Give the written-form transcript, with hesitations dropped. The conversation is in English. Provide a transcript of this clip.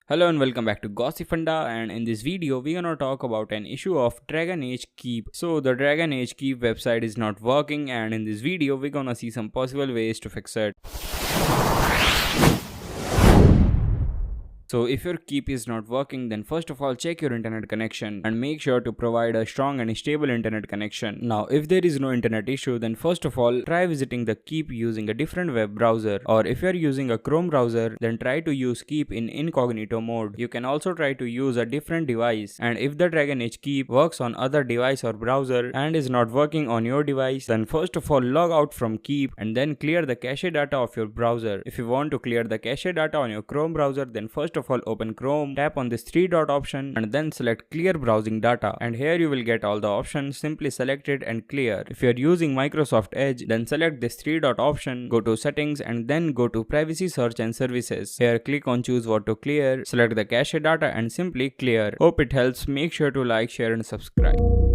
Hello and welcome back to Gossipfunda, and in this video we're gonna talk about an issue of Dragon Age Keep. So the Dragon Age Keep website is not working, and in this video we're gonna see some possible ways to fix it. So if your keep is not working, then first of all check your internet connection and make sure to provide a strong and stable internet connection. Now if there is no internet issue, then first of all try visiting the keep using a different web browser, or if you are using a Chrome browser then try to use keep in incognito mode. You can also try to use a different device, and if the Dragon Age keep works on other device or browser and is not working on your device, then first of all log out from keep and then clear the cache data of your browser. If you want to clear the cache data on your Chrome browser, then first of all open Chrome, tap on this three dot option and then select clear browsing data, and here you will get all the options. Simply select it and clear. If you are using Microsoft Edge, then select this three dot option, go to settings and then go to privacy search and services. Here click on choose what to clear, select the cache data and simply clear. Hope it helps. Make sure to like, share and subscribe.